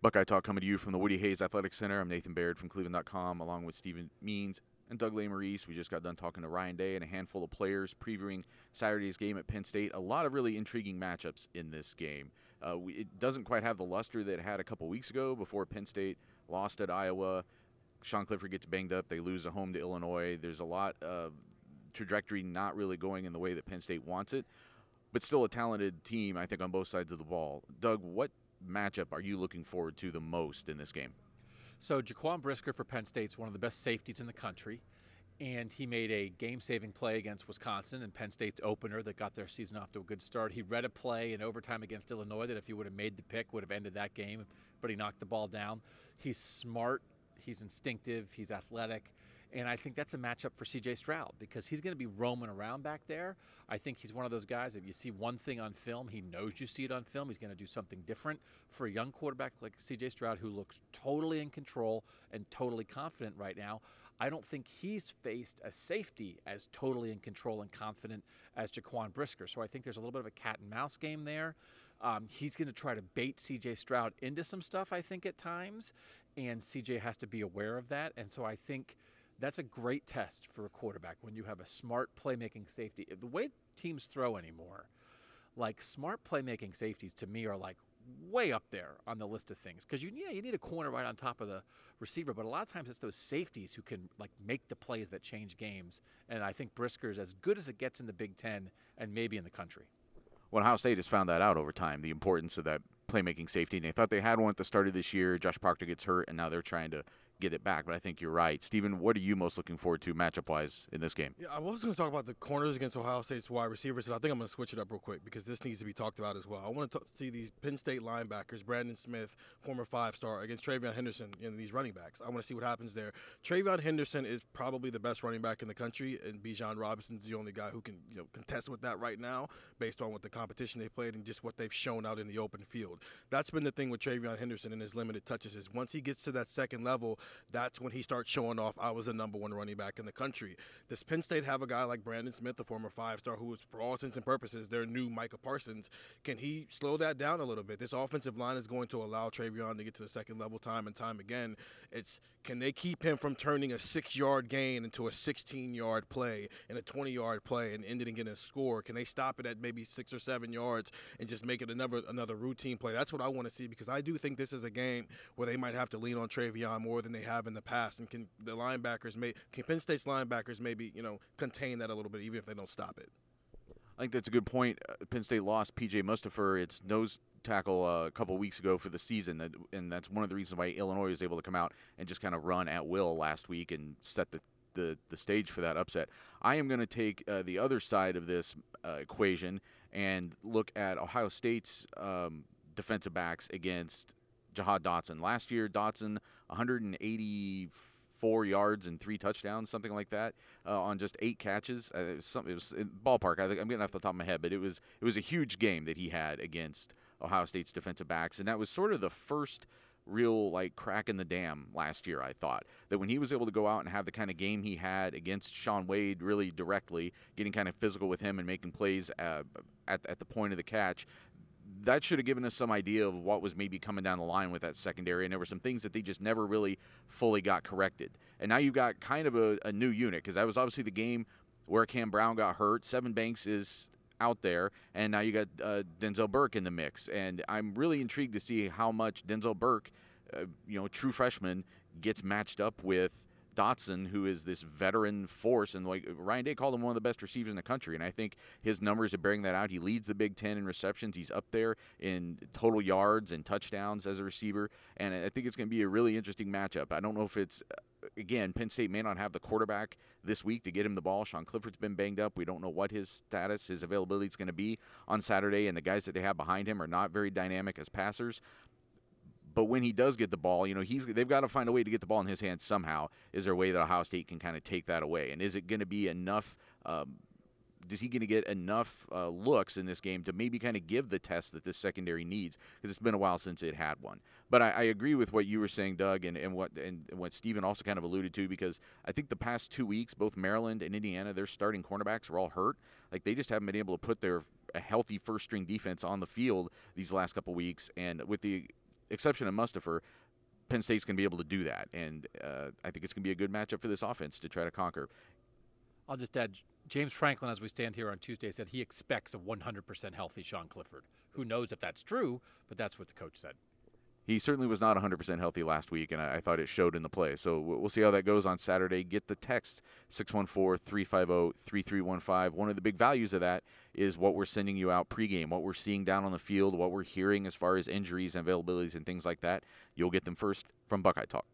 Buckeye Talk coming to you from the Woody Hayes Athletic Center. I'm Nathan Baird from cleveland.com, along with Stephen Means and Doug Lesmerises. We just got done talking to Ryan Day and a handful of players previewing Saturday's game at Penn State. A lot of really intriguing matchups in this game. It doesn't quite have the luster that it had a couple weeks ago before Penn State lost at Iowa. Sean Clifford gets banged up. They lose at home to Illinois. There's a lot of trajectory not really going in the way that Penn State wants it, but still a talented team, I think, on both sides of the ball. Doug, what matchup are you looking forward to the most in this game? So Jaquan Brisker for Penn State's one of the best safeties in the country, and he made a game-saving play against Wisconsin in Penn State's opener that got their season off to a good start. He read a play in overtime against Illinois that if he would have made the pick would have ended that game, but he knocked the ball down. He's smart, he's instinctive, he's athletic, and I think that's a matchup for C.J. Stroud because he's going to be roaming around back there. I think he's one of those guys, if you see one thing on film, he knows you see it on film. He's going to do something different. For a young quarterback like C.J. Stroud, who looks totally in control and totally confident right now, I don't think he's faced a safety as totally in control and confident as Jaquan Brisker. So I think there's a little bit of a cat and mouse game there. He's going to try to bait C.J. Stroud into some stuff, I think, at times, and C.J. has to be aware of that. And so I think that's a great test for a quarterback when you have a smart playmaking safety. The way teams throw anymore, like smart playmaking safeties to me are like way up there on the list of things because you need a corner right on top of the receiver, but a lot of times it's those safeties who can like make the plays that change games. And I think Brisker is as good as it gets in the Big Ten and maybe in the country. Well, Ohio State has found that out over time, the importance of that playmaking safety. And they thought they had one at the start of this year. Josh Proctor gets hurt, and now they're trying to get it back. But I think you're right. Stephen, what are you most looking forward to matchup-wise in this game? Yeah, I was going to talk about the corners against Ohio State's wide receivers, and I think I'm going to switch it up real quick because this needs to be talked about as well. I want to see these Penn State linebackers, Brandon Smith, former five-star, against Travion Henderson and these running backs. I want to see what happens there. Travion Henderson is probably the best running back in the country, and Bijan Robinson's the only guy who can contest with that right now based on what the competition they played and just what they've shown out in the open field. That's been the thing with Travion Henderson and his limited touches is once he gets to that second level, that's when he starts showing off I was the number one running back in the country. Does Penn State have a guy like Brandon Smith, the former five-star, who is, for all intents and purposes, their new Micah Parsons? Can he slow that down a little bit? This offensive line is going to allow Travion to get to the second level time and time again. Can they keep him from turning a 6-yard gain into a 16-yard play and a 20-yard play and ending in a score? Can they stop it at maybe 6 or 7 yards and just make it another routine play? That's what I want to see because I do think this is a game where they might have to lean on Travion more than they have in the past. And can Penn State's linebackers maybe contain that a little bit even if they don't stop it? I think that's a good point. Penn State lost P.J. Mustipher, its nose tackle, a couple weeks ago for the season, and that's one of the reasons why Illinois was able to come out and just kind of run at will last week and set the stage for that upset. I am going to take the other side of this equation and look at Ohio State's defensive backs against Jahad Dotson. Last year, Dotson 184 yards and 3 touchdowns, something like that, on just 8 catches. It was in ballpark. I'm getting off the top of my head, but it was a huge game that he had against Ohio State's defensive backs, and that was sort of the first real crack in the dam last year. I thought that when he was able to go out and have the kind of game he had against Shaun Wade, really directly getting kind of physical with him and making plays at the point of the catch, that should have given us some idea of what was maybe coming down the line with that secondary, and there were some things that they just never really fully got corrected. And now you've got kind of a new unit because that was obviously the game where Cam Brown got hurt. Sevyn Banks is out there, and now you got Denzel Burke in the mix. And I'm really intrigued to see how much Denzel Burke, true freshman, gets matched up with Dotson, who is this veteran force, and Ryan Day called him one of the best receivers in the country, and I think his numbers are bearing that out. He leads the Big Ten in receptions. He's up there in total yards and touchdowns as a receiver, and I think it's going to be a really interesting matchup. I don't know if it's again, Penn State may not have the quarterback this week to get him the ball. Sean Clifford's been banged up. We don't know what his status, his availability is going to be on Saturday, and the guys that they have behind him are not very dynamic as passers. But when he does get the ball, they've got to find a way to get the ball in his hands somehow. Is there a way that Ohio State can kind of take that away? And is it going to be enough is he going to get enough looks in this game to maybe kind of give the test that this secondary needs? Because it's been a while since it had one. But I agree with what you were saying, Doug, and what Stephen also kind of alluded to, because I think the past 2 weeks, both Maryland and Indiana, their starting cornerbacks are all hurt. Like, they just haven't been able to put a healthy first-string defense on the field these last couple weeks. And with the exception of Mustafa, Penn State's going to be able to do that, and I think it's going to be a good matchup for this offense to try to conquer. I'll just add, James Franklin, as we stand here on Tuesday, said he expects a 100% healthy Sean Clifford. Who knows if that's true, but that's what the coach said. He certainly was not 100% healthy last week, and I thought it showed in the play. So we'll see how that goes on Saturday. Get the text, 614-350-3315. One of the big values of that is what we're sending you out pregame, what we're seeing down on the field, what we're hearing as far as injuries and availabilities and things like that. You'll get them first from Buckeye Talk.